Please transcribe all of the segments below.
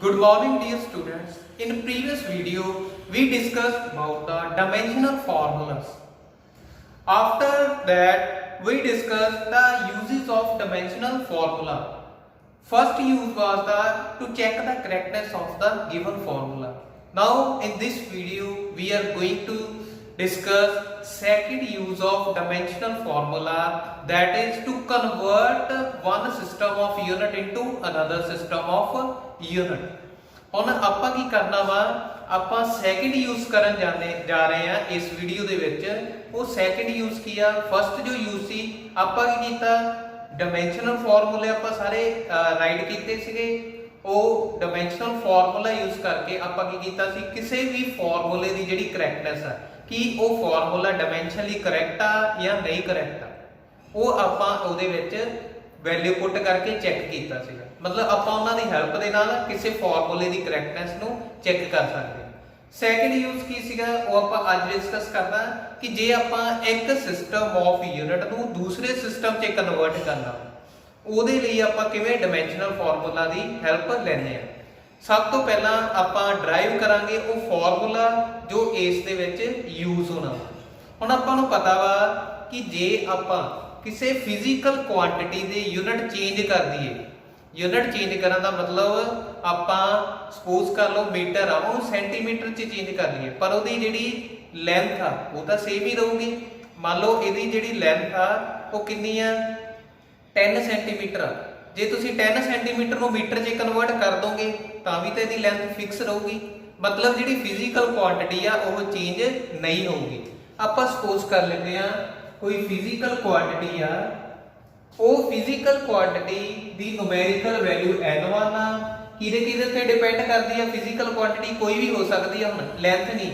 Good morning dear students. In previous video we discussed about the dimensional formulas. After that we discussed the uses of dimensional formula. First use was to check the correctness of the given formula. Now in this video we are going to discuss second use of dimensional formula, that is to convert one system of unit into another system of unit. ਹੁਣ ਆਪਾਂ ਕੀ ਕਰਨਾ ਵਾ, ਆਪਾਂ second use ਕਰਨ ਜਾ ਰਹੇ ਆ ਇਸ ਵੀਡੀਓ ਦੇ ਵਿੱਚ। ਉਹ ਸੈਕਿੰਡ ਯੂਜ਼ ਕੀ ਆ? ਫਸਟ ਜੋ ਯੂਜ਼ ਸੀ ਆਪਾਂ ਕੀ ਕੀਤਾ, ਡਾਈਮੈਂਸ਼ਨਲ ਫਾਰਮੂਲੇ ਆਪਾਂ ਸਾਰੇ ਰਾਈਟ ਕੀਤੇ ਸੀਗੇ। ਉਹ ਡਾਈਮੈਂਸ਼ਨਲ ਫਾਰਮੂਲਾ ਯੂਜ਼ ਕਰਕੇ ਆਪਾਂ ਕੀ ਕੀਤਾ ਸੀ, ਕਿਸੇ ਵੀ ਫਾਰਮੂਲੇ ਦੀ ਜਿਹੜੀ ਕਰੈਕਟਨੈਸ ਆ ਕਿ ਉਹ ਫਾਰਮੂਲਾ ਡਾਈਮੈਂਸ਼ਨਲੀ ਕਰੈਕਟ ਆ ਜਾਂ ਨਹੀਂ ਕਰੈਕਟ ਆ, ਉਹ ਆਪਾਂ ਉਹਦੇ ਵਿੱਚ ਵੈਲਿਊ ਪੁੱਟ ਕਰਕੇ ਚੈੱਕ ਕੀਤਾ ਸੀਗਾ। मतलब ਆਪਾਂ ਉਹਨਾਂ ਦੀ ਹੈਲਪ ਦੇ ਨਾਲ ਕਿਸੇ ਫਾਰਮੂਲੇ ਦੀ ਕਰੈਕਟਨੈਸ ਨੂੰ ਚੈੱਕ ਕਰ ਸਕਦੇ ਹਾਂ। ਸੈਕਿੰਡ ਯੂਜ਼ ਕੀ ਸੀਗਾ ਉਹ ਆਪਾਂ ਅੱਜ ਡਿਸਕਸ ਕਰਨਾ ਕਿ ਜੇ ਆਪਾਂ ਇੱਕ ਸਿਸਟਮ ਆਫ ਯੂਨਿਟ ਨੂੰ ਦੂਸਰੇ ਸਿਸਟਮ 'ਚ ਕਨਵਰਟ ਕਰਨਾ, ਉਹਦੇ ਲਈ ਆਪਾਂ ਕਿਵੇਂ ਡਾਈਮੈਂਸ਼ਨਲ ਫਾਰਮੂਲਾ ਦੀ ਹੈਲਪ ਲੈਣੇ ਆ। ਸਭ ਤੋਂ ਪਹਿਲਾਂ ਆਪਾਂ ਡਰਾਈਵ ਕਰਾਂਗੇ ਉਹ ਫਾਰਮੂਲਾ ਜੋ ਇਸ ਦੇ ਵਿੱਚ ਯੂਜ਼ ਹੋਣਾ। ਹੁਣ ਆਪਾਂ ਨੂੰ ਪਤਾ ਵਾ ਕਿ ਜੇ ਆਪਾਂ ਕਿਸੇ ਫਿਜ਼ੀਕਲ ਕੁਆਂਟੀਟੀ ਦੇ ਯੂਨਿਟ ਚੇਂਜ ਕਰ ਦਈਏ, यूनिट चेंज करने का मतलब आप सपोज कर लो मीटर आ वो सेंटीमीटर च चेंज कर लीए, पर वो जी लेंथ आ वो तो सेम ही रहूगी। मान लो ये जी लेंथ आ वो कितनी आ 10 सेंटीमीटर आ। जे तुसी 10 सेंटीमीटर को मीटर च कन्वर्ट कर दोगे तो भी तो इसकी लेंथ फिक्स रहूगी, मतलब जी फिजिकल क्वांटिटी आ वो चेंज नहीं होगी। आप सपोज कर लेते हैं कोई फिजिकल क्वांटिटी आ, ਉਹ ਫਿਜ਼ੀਕਲ ਕੁਆਂਟੀਟੀ ਦੀ ਨੂਮੈਰੀਕਲ ਵੈਲਿਊ n1 ਆ। ਕਿਹਦੇ ਤੇ ਡਿਪੈਂਡ ਕਰਦੀ ਆ ਫਿਜ਼ੀਕਲ ਕੁਆਂਟੀਟੀ? ਕੋਈ ਵੀ ਹੋ ਸਕਦੀ ਆ। ਹੁਣ ਲੈਂਥ ਨਹੀਂ,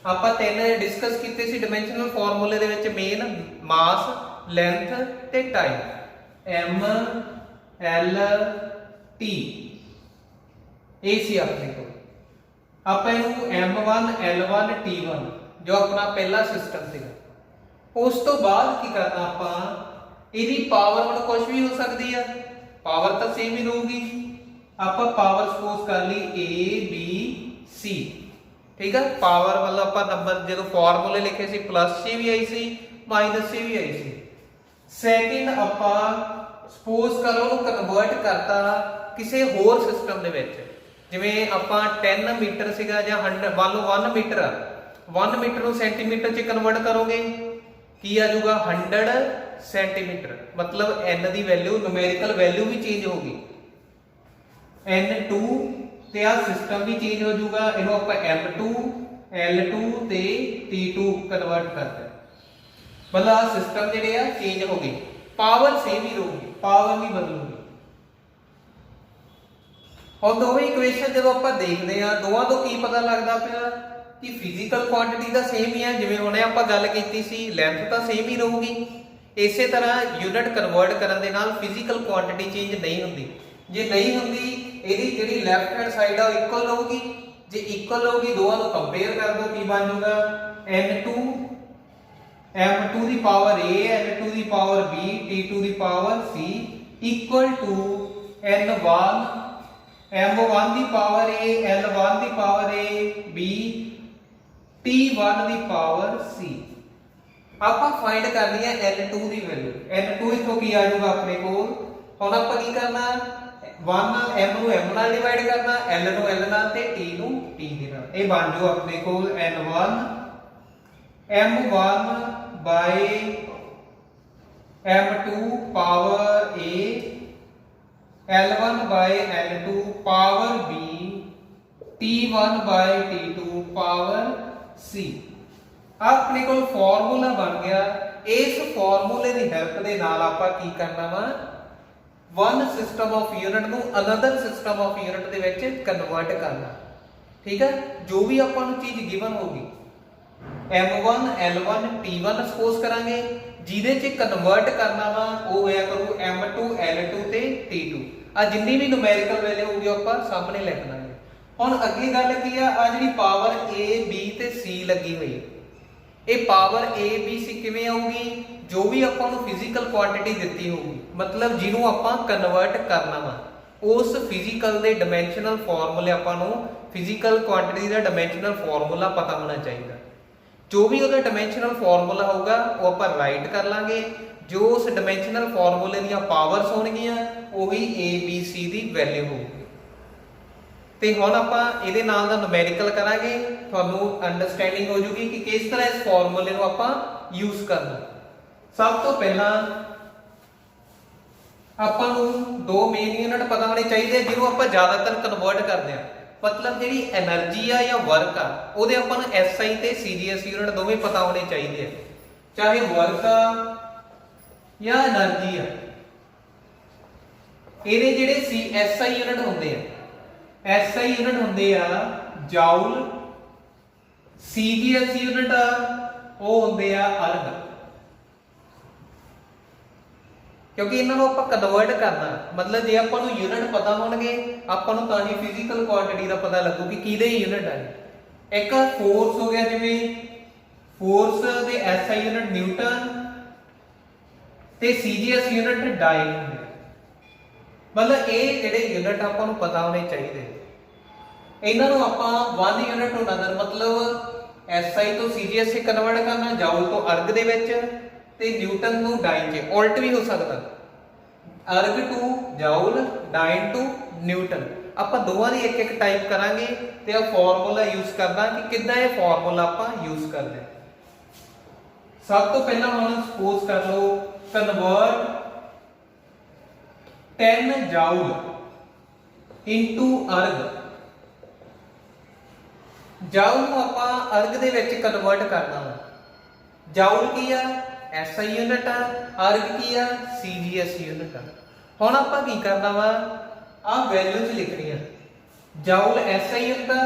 ਆਪਾਂ ਤਿੰਨ ਡਿਸਕਸ ਕੀਤੇ ਸੀ ਡਾਈਮੈਂਸ਼ਨਲ ਫਾਰਮੂਲੇ ਦੇ ਵਿੱਚ, ਮੇਨ ਮਾਸ, ਲੈਂਥ ਤੇ ਟਾਈਮ, m l t ਇਹ ਸੀ ਆਪਣੇ ਕੋਲ। ਆਪਾਂ ਇਹਨੂੰ m1 l1 t1 ਜੋ ਆਪਣਾ ਪਹਿਲਾ ਸਿਸਟਮ ਸੀਗਾ। ਉਸ ਤੋਂ ਬਾਅਦ ਕੀ ਕਰਨਾ, ਆਪਾਂ ਇਹਦੀ ਪਾਵਰ ਹੁਣ ਕੁਝ ਵੀ ਹੋ ਸਕਦੀ ਆ, ਪਾਵਰ ਤਾਂ ਸੇਮ ਹੀ ਰਹੂਗੀ। ਆਪਾਂ ਪਾਵਰ ਸਪੋਜ਼ ਕਰ ਲਈ a b c, ਠੀਕ ਆ। ਪਾਵਰ ਮਤਲਬ ਆਪਾਂ ਨੰਬਰ ਜਦੋਂ ਫਾਰਮੂਲੇ ਲਿਖੇ ਸੀ ਪਲੱਸ c ਵੀ ਆਈ ਸੀ ਮਾਈਨਸ c ਵੀ ਆਈ ਸੀ। ਸੈਕਿੰਡ ਆਪਾਂ ਸਪੋਜ਼ ਕਰੋ ਉਹਨੂੰ ਕਨਵਰਟ ਕਰਤਾ ਕਿਸੇ ਹੋਰ ਸਿਸਟਮ ਦੇ ਵਿੱਚ, ਜਿਵੇਂ ਆਪਾਂ 10 ਮੀਟਰ ਸੀਗਾ ਜਾਂ 100, ਮੰਨ ਲਓ 1 ਮੀਟਰ ਆ, 1 ਮੀਟਰ ਨੂੰ ਸੈਂਟੀਮੀਟਰ 'ਚ ਕਨਵਰਟ ਕਰੋਗੇ ਕੀ ਆ ਜਾਊਗਾ 100 सेंटीमीटर, मतलब n की वैल्यू न्यूमेरिकल वैल्यू भी चेंज होगी, n2 ते आ सिस्टम भी चेंज हो जाऊगा। इहनू आपां m2 l2 ते t2 कन्वर्ट करते हैं, मतलब आ सिस्टम जिहड़े आ चेंज हो गए, पावर सेम ही रहूगी, पावर नहीं बदलूगी। और दोवें इक्वेशन जब आपां देखते हैं दोवां तो की पता लगता पिया कि फिजिकल क्वांटिटी तो सेम ही है, जिवें हुणे आपां गल कीती सी लेंथ तो सेम ही रहूगी। इसे तरह यूनिट कन्वर्ट करने के नाल फिजिकल क्वांटिटी चेंज नहीं होती। जे नहीं होती यदि जी लैफ्ट हैंड साइड है इक्वल होगी, जे इक्वल होगी दोनों कंपेयर कर दो की बन जाऊगा n2 m2 की पावर a n2 की पावर b t2 की power c equal to n1 m1 की पावर a l1 की पावर a b t1 की पावर c। ਆਪਾਂ ਫਾਈਂਡ ਕਰਨੀ ਹੈ n2 ਦੀ ਵੈਲਿਊ। n2 ਇਥੋਂ ਕੀ ਆ ਜਾਊਗਾ ਆਪਣੇ ਕੋਲ। ਹੁਣ ਆਪਾਂ ਕੀ ਕਰਨਾ, 1 m ਨੂੰ m ਨਾਲ ਡਿਵਾਈਡ ਕਰਨਾ, l ਨੂੰ l ਨਾਲ ਤੇ t ਨੂੰ t ਦੇ ਨਾਲ। ਇਹ ਬਣ ਜਾਊ ਆਪਣੇ ਕੋਲ n1 m1 by m2 power a l1 by l2 power b t1 by t2 power c। ਆਪਣੇ ਕੋਲ ਫਾਰਮੂਲਾ ਬਣ ਗਿਆ। ਇਸ ਫਾਰਮੂਲੇ ਦੀ ਹੈਲਪ ਦੇ ਨਾਲ ਆਪਾਂ ਕੀ ਕਰਨਾ ਵਾ, ਵਨ ਸਿਸਟਮ ਆਫ ਯੂਨਿਟ ਨੂੰ ਅਨਦਰ ਸਿਸਟਮ ਆਫ ਯੂਨਿਟ ਦੇ ਵਿੱਚ ਕਨਵਰਟ ਕਰਨਾ, ਠੀਕ ਹੈ। ਜੋ ਵੀ ਆਪਾਂ ਨੂੰ ਚੀਜ਼ ਗਿਵਨ ਹੋਗੀ m1 l1 t1 ਸਪੋਜ਼ ਕਰਾਂਗੇ, ਜਿਹਦੇ 'ਚ ਕਨਵਰਟ ਕਰਨਾ ਵਾ ਉਹ ਹੋਇਆ ਕਰੂ m2 l2 ਤੇ t2। ਆ ਜਿੰਨੀ ਵੀ ਨੂਮੈਰੀਕਲ ਵੈਲਿਊ ਹੋਊਗੀ ਆਪਾਂ ਸਾਹਮਣੇ ਲਿਖ ਲਾਂਗੇ। ਹੁਣ ਅਗਲੀ ਗੱਲ ਕੀ ਆ, ਆ ਜਿਹੜੀ ਪਾਵਰ a b ਤੇ c ਲੱਗੀ ਹੋਈ, ਇਹ ਪਾਵਰ a b c ਕਿਵੇਂ ਆਊਗੀ? ਜੋ ਵੀ ਆਪਾਂ ਨੂੰ ਫਿਜ਼ੀਕਲ ਕੁਆਂਟੀਟੀ ਦਿੱਤੀ ਹੋਊਗੀ, मतलब ਜਿਹਨੂੰ ਆਪਾਂ ਕਨਵਰਟ ਕਰਨਾ ਵਾ, उस फिजिकल के डायमेंशनल फॉर्मूले आपां नूं फिजिकल क्वांटिटी का डायमेंशनल फॉर्मूला पता होना चाहिए। जो भी उसका डायमेंशनल फॉर्मूला होगा वो आप राइट कर लांगे। जो उस डायमेंशनल फॉर्मूले दी पावर्स होणगियां वही ए बी सी की वैल्यू होगी। तो हुण आपां इहदे नाल दा न्यूमेरिकल करांगे, तुहानूं अंडरस्टैंडिंग हो जूगी कि किस तरह इस फॉर्मूले नूं आपां यूज करना। सब तो पहला आपां नूं दो मेन यूनिट पता होने चाहिए जिन्होंने आपां ज़्यादातर कन्वर्ट करते हैं। मतलब जी एनर्जी आ या वर्क आ वो आपां नूं SI ते CGS यूनिट दोवें पता होने चाहिए, चाहे वर्क आ या एनर्जी आ। ਇਹਦੇ ਜਿਹੜੇ SI यूनिट ਹੁੰਦੇ ਆ, SI यूनिट ਹੁੰਦੇ ਆ ਜਾਊਲ, CGS यूनिट ਆ ਉਹ ਹੁੰਦੇ ਆ ਅਰਗ। क्योंकि इन्हों आप कन्वर्ट करना, मतलब जे आपको यूनिट पता होंगे आपको ताजी फिजिकल क्वांटिटी का पता लगू कि किहदे यूनिट है। एक फोर्स हो गया, जिवें फोर्स के SI यूनिट न्यूटन ते CGS यूनिट डाइन होंगे। मतलब ये जिहड़े यूनिट आपको पता होने चाहिए, इन्हों आप 1 यूनिट टू अनदर, मतलब SI तो CGS से कन्वर्ट करना, जाउल तो अर्ग दे विच ते न्यूटन टू डाइन च, उल्ट भी हो सकता, erg to joule, dyne to newton. आप दोवां दी एक एक टाइप करांगे ते आ फॉर्मूला यूज करना कि किद्दां ये फॉर्मूला आप यूज करते हैं। सब तो पहला हम सपोज कर लो कन्वर्ट 10 जाउल इनटू अर्ग। जाउल नूं आपां अर्ग दे विच कन्वर्ट करना। जाउल की आ SI यूनिट आ, अर्ग की आ CGS यूनिट आ। हुण आपां की करना वा, आ वैल्यूज लिखणियां। जाउल SI यूनिट आ,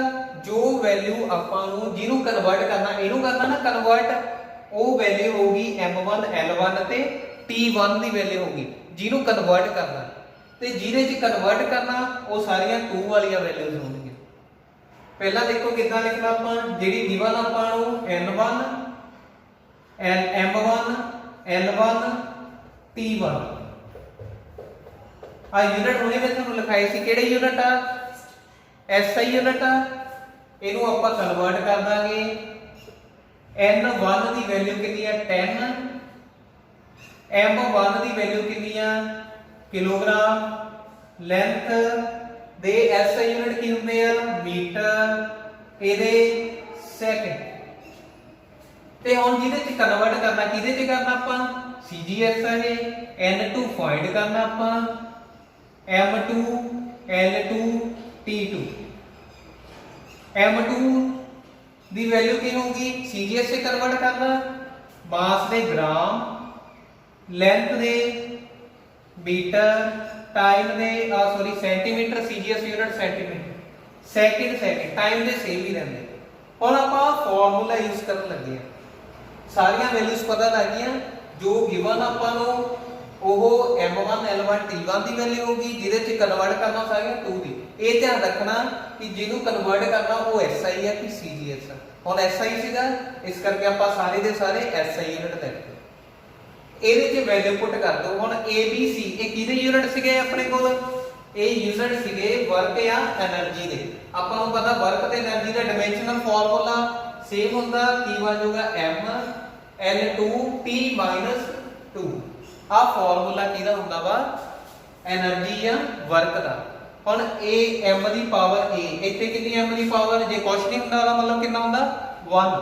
जो वैल्यू आपां नूं जिहनूं कन्वर्ट करना, इहनूं करना ना कन्वर्ट, वो वैल्यू होगी M1 L1 ते T1 की वैल्यू होगी जिहनूं कन्वर्ट करना। ते जिहदे च कन्वर्ट करना वो सारियां 2 वालियां वैल्यूज होणगीਆਂ। पहला देखो कितना लिखना आपां, जिहड़ी गिवन आपां नूं N1 M1 L1 T1 आ यूनिट होने में तुहानूं लिखाई सी किहड़े यूनिट आ, SI यूनिट आ। इहनूं आपां कन्वर्ट कर दांगे। N1 की वैल्यू कितनी है 10, M1 की वैल्यू कितनी है किलोग्राम, लेंथ दे SI यूनिट की होंदे आ मीटर, इहदे सेकंड। ते हुण जिहदे च कन्वर्ट करना, किहदे च करना आपां CGS है, N2 फाइंड करना आपां, M2 L2 T2। M2 दी वैल्यू की होगी, CGS से कन्वर्ट करना, मास दे ग्राम, लेंथ दे मीटर, टाइम दे sorry centimetre, CGS unit centimetre, second time दे सेम ही रहंदे। हुण आपां फार्मूला यूज करन लगे हां, सारियां वैल्यूज पता लग गईयां। जो गिवन आपां नूं ओह M1 L1 T1 की वैल्यू होगी, जिहदे च कन्वर्ट करना सारियां 2 दी। ये ध्यान रखना कि जिन्हों कन्वर्ट करना वो SI है कि CGS है। हुण SI सीगा, इस करके आपां सारे दे सारे SI यूनिट लिखते। ਇਹਦੇ ਚ ਵੈਲਿਊ ਪੁੱਟ ਕਰ ਦਿਓ। ਹੁਣ ABC ਇਹ ਕਿਹਦੇ ਯੂਨਿਟ ਸੀਗੇ ਆਪਣੇ ਕੋਲ, ਇਹ ਯੂਨਿਟ ਸੀਗੇ ਵਰਕ ਜਾਂ એનર્ਜੀ ਦੇ। ਆਪਾਂ ਨੂੰ ਪਤਾ ਵਰਕ ਤੇ એનર્ਜੀ ਦਾ ਡਾਈਮੈਂਸ਼ਨਲ ਫਾਰਮੂਲਾ ਸੇਮ ਹੁੰਦਾ, ਕੀ ਬਣ ਜਾਊਗਾ M L2 T - 2। ਆ ਫਾਰਮੂਲਾ ਕਿਹਦਾ ਹੁੰਦਾ ਵਾ, એનર્ਜੀ ਜਾਂ ਵਰਕ ਦਾ। ਹੁਣ ਇਹ m ਦੀ ਪਾਵਰ a, ਇੱਥੇ ਕਿੰਨੀ m ਦੀ ਪਾਵਰ, ਜੇ ਕੁਛ ਨਹੀਂ ਹੁੰਦਾ ਉਹਦਾ ਮਤਲਬ ਕਿੰਨਾ ਹੁੰਦਾ 1।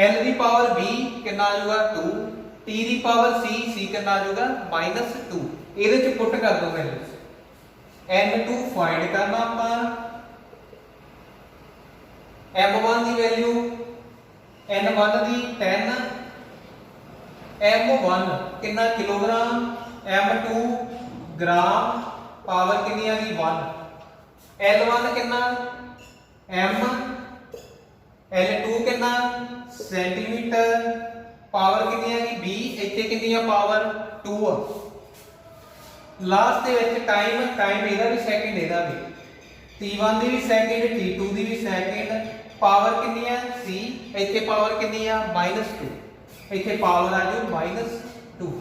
l ਦੀ ਪਾਵਰ b ਕਿੰਨਾ ਆ ਜਾਊਗਾ 2, t ਦੀ ਪਾਵਰ c ਕਿੰਨਾ ਆ ਜਾਊਗਾ -2। ਇਹਦੇ ਚ ਪੁੱਟ ਕਰ ਦੋ ਵੈਲਿਊਜ਼। n2 ਫਾਈਂਡ ਕਰਨਾ ਆਪਾਂ, m1 ਦੀ ਵੈਲਿਊ n1 ਦੀ 10, m1 ਕਿੰਨਾ ਕਿਲੋਗ੍ਰਾਮ, m2 ਗ੍ਰਾਮ, ਪਾਵਰ ਕਿੰਨੀ ਆ ਗਈ 1, l1 ਕਿੰਨਾ m, l2 ਕਿੰਨਾ ਸੈਂਟੀਮੀਟਰ, ਪਾਵਰ ਕਿੰਨੀ ਆ ਗਈ 20, ਇੱਥੇ ਕਿੰਨੀ ਆ ਪਾਵਰ 2 ਆ। ਲਾਸਟ ਦੇ ਵਿੱਚ ਟਾਈਮ ਇਹਦਾ ਵੀ ਸੈਕਿੰਡ, ਇਹਦਾ ਵੀ t1 ਦੀ ਵੀ ਸੈਕਿੰਡ, t2 ਦੀ ਵੀ ਸੈਕਿੰਡ, ਪਾਵਰ ਕਿੰਨੀ ਆ c, ਇੱਥੇ ਪਾਵਰ ਕਿੰਨੀ ਆ -2, ਇੱਥੇ ਪਾਵਰ ਆ ਜੂ -2।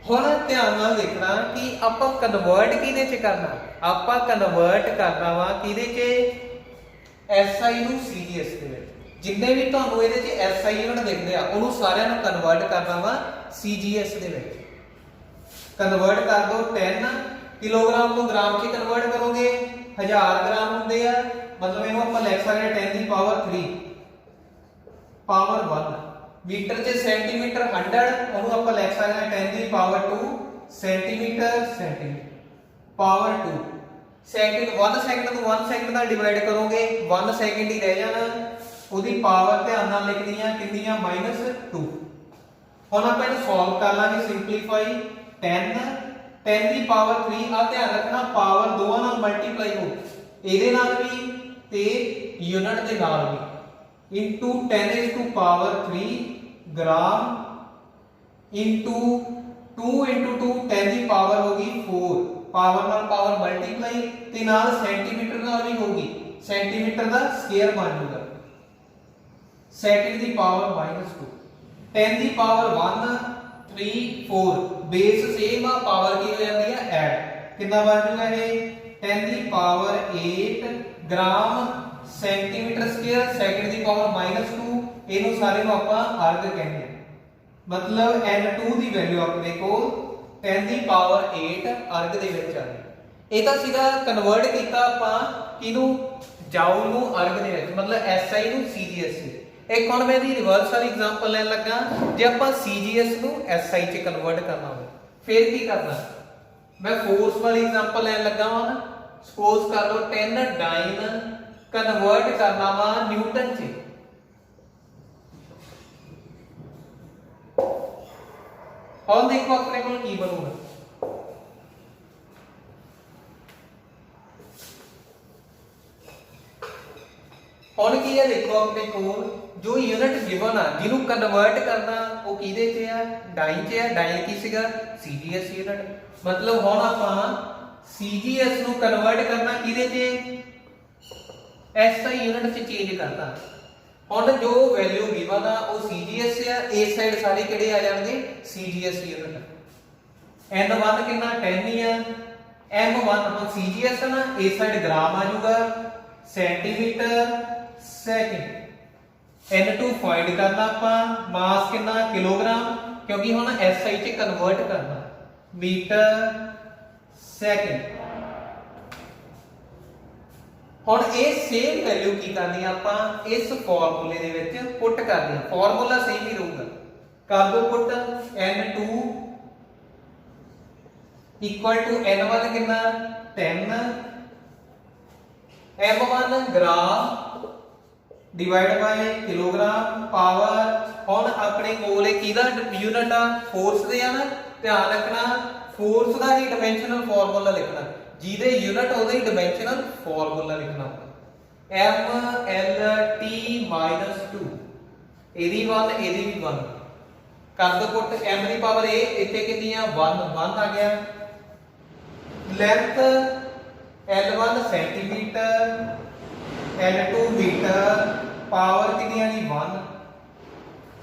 ਹੁਣ ਧਿਆਨ ਨਾਲ ਦੇਖਣਾ ਕਿ ਆਪਾਂ ਕਨਵਰਟ ਕਿਹਦੇ ਚ ਕਰਨਾ, ਆਪਾਂ ਕਨਵਰਟ ਕਰਨਾ ਵਾ ਕਿਹਦੇ ਚ, ਐਸਆਈ ਨੂੰ ਸੀਜੀਐਸ ਦੇ ਵਿੱਚ। ਜਿੰਨੇ ਵੀ ਤੁਹਾਨੂੰ ਇਹਦੇ ਚ ਐਸਆਈ ਯੂਨਿਟ ਦਿਖਦੇ ਆ ਉਹਨੂੰ ਸਾਰਿਆਂ ਨੂੰ ਕਨਵਰਟ ਕਰਨਾ ਵਾ ਸੀਜੀਐਸ ਦੇ ਵਿੱਚ। ਕਨਵਰਟ ਕਰ ਦੋ 10 ਕਿਲੋਗ੍ਰਾਮ ਨੂੰ ਗ੍ਰਾਮ ਚ ਕਨਵਰਟ ਕਰੋਗੇ 1000 ਗ੍ਰਾਮ ਹੁੰਦੇ ਆ, ਮਤਲਬ ਇਹਨੂੰ ਆਪਾਂ ਲਿਖ ਸਕਦੇ ਹਾਂ 10 ਦੀ ਪਾਵਰ 3 ਪਾਵਰ 1। ਮੀਟਰ ਚ ਸੈਂਟੀਮੀਟਰ 100, ਉਹਨੂੰ ਆਪਾਂ ਲਿਖ ਸਕਦੇ ਹਾਂ 10 ਦੀ power 2 centimetre power 2। Second 1 second ਨੂੰ 1 ਸੈਕਿੰਡ ਨਾਲ ਡਿਵਾਈਡ ਕਰੋਗੇ 1 ਸੈਕਿੰਡ ਹੀ ਰਹਿ ਜਾਣਾ, ਉਹਦੀ ਪਾਵਰ ਧਿਆਨ ਨਾਲ ਲਿਖਣੀ ਆ ਕਿੰਨੀ ਆ -2। ਹੁਣ ਆਪਾਂ ਇਹਨੂੰ ਸੋਲਵ ਕਰ ਲਾਂਗੇ ਸਿੰਪਲੀਫਾਈ 10 ਦੀ ਪਾਵਰ 3 ਆ ਧਿਆਨ ਰੱਖਣਾ ਪਾਵਰ ਦੋਵਾਂ ਨਾਲ ਮਲਟੀਪਲਾਈ ਹੋ, ਇਹਦੇ ਨਾਲ ਵੀ ਤੇ ਯੂਨਿਟ ਦੇ ਨਾਲ ਵੀ, into 10 is to power 3 gram into 2 into 2 10 the power ਹੋਗੀ 4, ਪਾਵਰ ਨਾਲ ਪਾਵਰ ਮਲਟੀਪਲਾਈ ਤੇ ਨਾਲ ਸੈਂਟੀਮੀਟਰ ਨਾਲ ਵੀ ਹੋਗੀ, ਸੈਂਟੀਮੀਟਰ ਦਾ ਸਕੁਅਰ ਬਣ ਜਾਊਗਾ। ਸੈਕਿੰਡ ਦੀ ਪਾਵਰ -2 10 ਦੀ ਪਾਵਰ 1 3 4 ਬੇਸ ਸੇਮ ਆ, ਪਾਵਰ ਕੀ ਹੋ ਜਾਂਦੀ ਆ ਐਡ, ਕਿੰਨਾ ਬਣ ਜਾਊਗਾ ਇਹ 10 ਦੀ power 8 gram centimetre square, second ਦੀ ਪਾਵਰ -2। ਇਹਨੂੰ ਸਾਰੇ ਨੂੰ ਆਪਾਂ ਅਰਗ ਕਹਿੰਦੇ ਆ, ਮਤਲਬ n2 ਦੀ ਵੈਲਿਊ ਆਪਣੇ ਕੋਲ 10 ਦੀ ਪਾਵਰ 8 ਅਰਗ ਦੇ ਵਿੱਚ ਆ ਗਈ। ਇਹ ਤਾਂ ਸੀਗਾ ਕਨਵਰਟ ਕੀਤਾ ਆਪਾਂ ਕਿਹਨੂੰ, ਜਾਊਲ ਨੂੰ ਅਰਗ ਦੇ ਵਿੱਚ, ਮਤਲਬ SI ਨੂੰ CGS। ਇੱਕ ਹੁਣ ਮੈਂ ਇਹਦੀ ਰਿਵਰਸ ਵਾਲੀ ਐਗਜ਼ਾਮਪਲ ਲੈਣ ਲੱਗਾ, ਜੇ ਆਪਾਂ CGS ਨੂੰ SI ਚ ਕਨਵਰਟ ਕਰਨਾ ਹੋਵੇ ਫਿਰ ਕੀ ਕਰਨਾ। ਮੈਂ ਫੋਰਸ ਵਾਲੀ ਐਗਜ਼ਾਮਪਲ ਲੈਣ ਲੱਗਾ ਵਾਂ ਨਾ, ਸਪੋਜ਼ ਕਰ ਲਓ 10 ਡਾਈਨ ਕਨਵਰਟ ਕਰਨਾ ਵਾ ਨਿਊਟਨ ਚ, ਹੁਣ ਦੇਖੋ ਆਪਣੇ ਕੋਲ ਕੀ ਬਣੂਗਾ। ਹੁਣ ਕੀ ਹੈ ਦੇਖੋ ਆਪਣੇ ਕੋਲ ਜੋ ਯੂਨਿਟ ਗਿਵਨ ਆ ਜਿਹਨੂੰ ਕਨਵਰਟ ਕਰਨਾ ਉਹ ਕਿਹਦੇ ਚ ਆ, ਡਾਈਨ ਚ ਆ। ਡਾਈਨ ਕੀ ਸੀਗਾ CGS ਯੂਨਿਟ, ਮਤਲਬ ਹੁਣ ਆਪਾਂ CGS ਨੂੰ ਕਨਵਰਟ ਕਰਨਾ ਕਿਹਦੇ ਚ, SI ਯੂਨਿਟ ਚ ਚੇਂਜ ਕਰਨਾ। ਹੁਣ ਜੋ ਵੈਲਿਊ ਗਿਵਨ ਆ ਉਹ CGS ਆ, ਇਸ ਸਾਈਡ ਸਾਰੇ ਕਿਹੜੇ ਆ ਜਾਣਗੇ CGS ਯੂਨਿਟ। n1 ਕਿੰਨਾ 10 ਹੀ ਆ, m1 ਹੁਣ CGS ਨਾ ਇਸ ਸਾਈਡ ਗ੍ਰਾਮ ਆ ਜਾਊਗਾ, ਸੈਂਟੀਮੀਟਰ ਸੈਕਿੰਡ। n2 ਫਾਈਂਡ ਕਰਨਾ ਆਪਾਂ, ਮਾਸ ਕਿੰਨਾ ਕਿਲੋਗ੍ਰਾਮ, ਕਿਉਂਕਿ ਹੁਣ SI ਚ ਕਨਵਰਟ ਕਰਨਾ, ਮੀਟਰ ਸੈਕਿੰਡ। ਹੁਣ ਇਹ ਸੇਮ ਵੈਲਿਊ ਕੀ ਕਰਨੀ ਆ ਆਪਾਂ ਇਸ ਫਾਰਮੂਲੇ ਦੇ ਵਿੱਚ ਪੁੱਟ ਕਰਨੀ ਆ, ਫਾਰਮੂਲਾ ਸੇਮ ਹੀ ਰਹੂਗਾ। ਕਰ ਦੋ ਪੁੱਟ n2 ਇਕੁਅਲ ਟੂ n1 ਕਿੰਨਾ 10 m1 gram divide by kilogram power. ਹੁਣ ਆਪਣੇ ਕੋਲ ਇਹ ਕਿਹਦਾ ਯੂਨਿਟ ਆ, ਫੋਰਸ ਦੇ ਆ ਨਾ, ਧਿਆਨ ਰੱਖਣਾ ਫੋਰਸ ਦਾ ਹੀ ਡਾਈਮੈਂਸ਼ਨਲ ਫਾਰਮੂਲਾ ਲਿਖਣਾ, ਜਿਹਦੇ ਯੂਨਿਟ ਉਹਦੇ ਹੀ ਡਾਈਮੈਂਸ਼ਨਲ ਫਾਰਮੂਲਾ ਲਿਖਣਾ mLT -2, ਇਹਦੀ 1 ਇਹਦੀ ਵੀ 1। ਕਰ ਦੋ ਪੁੱਟ m ਦੀ ਪਾਵਰ a ਇੱਥੇ ਕਿੰਨੀ ਆ 1 ਆ ਗਿਆ। Length L1 centimetre L2 metre, power ਕਿੰਨੀ ਆ ਜੀ 1।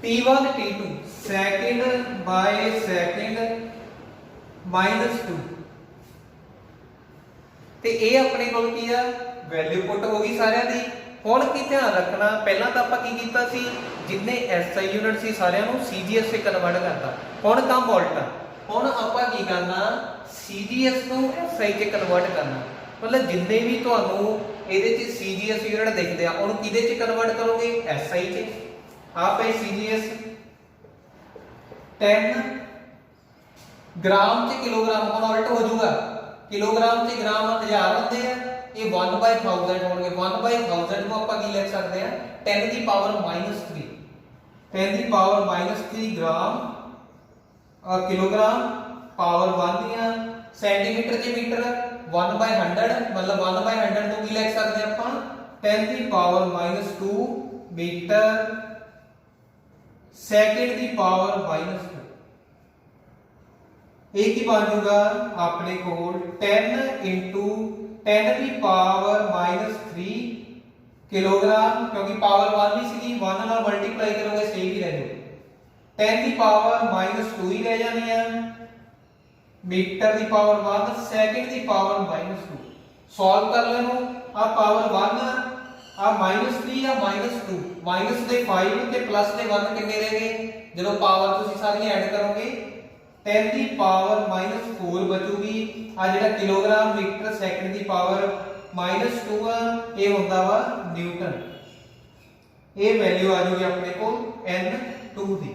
T1 T2 ਸੈਕਿੰਡ ਬਾਈ ਸੈਕਿੰਡ -2। ਤੇ ਇਹ ਆਪਣੇ ਕੋਲ ਕੀ ਆ ਵੈਲਿਊ ਪੁੱਟ ਹੋ ਗਈ ਸਾਰਿਆਂ ਦੀ। ਹੁਣ ਕੀ ਧਿਆਨ ਰੱਖਣਾ, ਪਹਿਲਾਂ ਤਾਂ ਆਪਾਂ ਕੀ ਕੀਤਾ ਸੀ ਜਿੰਨੇ SI ਯੂਨਿਟ ਸੀ ਸਾਰਿਆਂ ਨੂੰ CGS ਤੇ ਕਨਵਰਟ ਕਰਤਾ। ਹੁਣ ਕੰਮ ਉਲਟਾ, ਹੁਣ ਆਪਾਂ ਕੀ ਕਰਨਾ CGS ਨੂੰ SI ਚ ਕਨਵਰਟ ਕਰਨਾ, ਮਤਲਬ ਜਿੰਨੇ ਵੀ ਤੁਹਾਨੂੰ ਇਹਦੇ ਚ CGS ਯੂਨਿਟ ਦਿਖਦੇ ਆ ਉਹਨੂੰ ਕਿਹਦੇ ਚ ਕਨਵਰਟ ਕਰੋਗੇ SI ਚ। ਆਪੇ CGS 10 ਗ੍ਰਾਮ ਚ ਕਿਲੋਗ੍ਰਾਮ, ਹੁਣ ਉਲਟ ਹੋ ਜਾਊਗਾ, ਕਿਲੋਗ੍ਰਾਮ ਚ ਗ੍ਰਾਮ 1000 ਹੁੰਦੇ ਆ, ਇਹ 1/1000 ਹੋਣਗੇ। 1/1000 ਨੂੰ ਆਪਾਂ ਕੀ ਲਿਖ ਸਕਦੇ ਆ 10 ਦੀ ਪਾਵਰ -3, 10 ਦੀ ਪਾਵਰ -3 ਗ੍ਰਾਮ ਕਿਲੋਗ੍ਰਾਮ ਪਾਵਰ 1 ਦੀਆਂ। ਸੈਂਟੀਮੀਟਰ ਚ ਮੀਟਰ 1/100, ਮਤਲਬ 1/100 ਨੂੰ ਕੀ ਲਿਖ ਸਕਦੇ ਆਪਾਂ 10 ਦੀ ਪਾਵਰ -2 ਮੀਟਰ ਸੈਕਿੰਡ ਦੀ ਪਾਵਰ -2। ਇਹ ਕੀ ਬਣ ਜਾਊਗਾ ਆਪਣੇ ਕੋਲ 10 into 10 ਦੀ ਪਾਵਰ -3 ਕਿਲੋਗ੍ਰਾਮ, ਕਿਉਂਕਿ ਪਾਵਰ 1 ਵੀ ਸੀਗੀ 1 ਨਾਲ ਮਲਟੀਪਲਾਈ ਕਰੋਗੇ ਸੇਮ ਹੀ ਰਹਿ ਜਾਊ। 10 ਦੀ ਪਾਵਰ -2 ਹੀ ਰਹਿ ਜਾਣੀ ਆ मीटर की पावर 1 सेकंड की पावर -2 सॉल्व कर लो इनू आ पावर 1 आ -3 या -2 माइनस दे 5 ते प्लस दे 1 कितने रह गए ਜਦੋਂ ਪਾਵਰ ਤੁਸੀਂ ਸਾਰੀਆਂ ਐਡ ਕਰੋਗੇ 10 ਦੀ ਪਾਵਰ -4 ਬਚੂਗੀ ਆ ਜਿਹੜਾ ਕਿਲੋਗ੍ਰਾਮ ਮੀਟਰ ਸੈਕਿੰਡ ਦੀ ਪਾਵਰ -2 ਆ ਇਹ ਹੁੰਦਾ ਵਾ ਨਿਊਟਨ ਇਹ ਵੈਲਿਊ ਆ ਜੂਗੀ ਆਪਣੇ ਕੋਲ n2 ਦੀ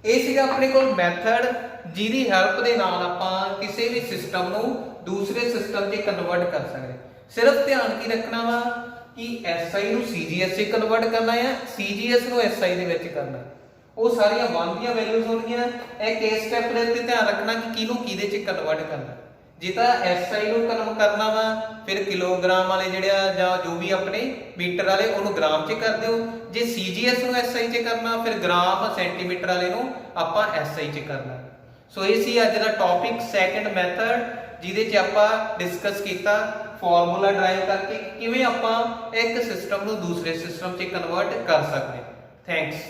ਇਹ ਸੀਗਾ ਆਪਣੇ ਕੋਲ ਮੈਥਡ ਜਿਹਦੀ ਹੈਲਪ ਦੇ ਨਾਲ ਆਪਾਂ ਕਿਸੇ ਵੀ ਸਿਸਟਮ ਨੂੰ ਦੂਸਰੇ ਸਿਸਟਮ 'ਚ ਕਨਵਰਟ ਕਰ ਸਕਦੇ ਸਿਰਫ ਧਿਆਨ ਕੀ ਰੱਖਣਾ ਵਾ ਕਿ SI ਨੂੰ CGS 'ਚ ਕਨਵਰਟ ਕਰਨਾ ਹੈ CGS ਨੂੰ SI ਦੇ ਵਿੱਚ ਕਰਨਾ ਉਹ ਸਾਰੀਆਂ 1 ਦੀਆਂ ਵੈਲਿਊਜ਼ ਹੋਣਗੀਆਂ ਇਹ ਕੇਸ ਸਟੈਪ ਦੇ ਉੱਤੇ ਧਿਆਨ ਰੱਖਣਾ ਕਿ ਕਿਹਨੂੰ ਕਿਹਦੇ 'ਚ ਕਨਵਰਟ ਕਰਨਾ ਜੇ ਤਾਂ SI ਨੂੰ ਕਨਵਰਟ ਕਰਨਾ ਵਾ ਫਿਰ ਕਿਲੋਗ੍ਰਾਮ ਵਾਲੇ ਜਿਹੜੇ ਜਾਂ ਜੋ ਵੀ ਆਪਣੇ ਮੀਟਰ ਵਾਲੇ ਉਹਨੂੰ ਗ੍ਰਾਮ 'ਚ ਕਰ ਦਿਓ ਜੇ CGS ਨੂੰ SI 'ਚ ਕਰਨਾ ਫਿਰ ਗ੍ਰਾਮ ਸੈਂਟੀਮੀਟਰ ਵਾਲੇ ਨੂੰ ਆਪਾਂ SI 'ਚ ਕਰਨਾ ਸੋ ਇਹ ਸੀ ਅੱਜ ਦਾ ਟੌਪਿਕ ਸੈਕੰਡ ਮੈਥਡ ਜਿਹਦੇ 'ਚ ਆਪਾਂ ਡਿਸਕਸ ਕੀਤਾ ਫਾਰਮੂਲਾ ਡਰਾਈਵ ਕਰਕੇ ਕਿਵੇਂ ਆਪਾਂ ਇੱਕ ਸਿਸਟਮ ਨੂੰ ਦੂਸਰੇ ਸਿਸਟਮ 'ਚ ਕਨਵਰਟ ਕਰ ਸਕਦੇ ਥੈਂਕਸ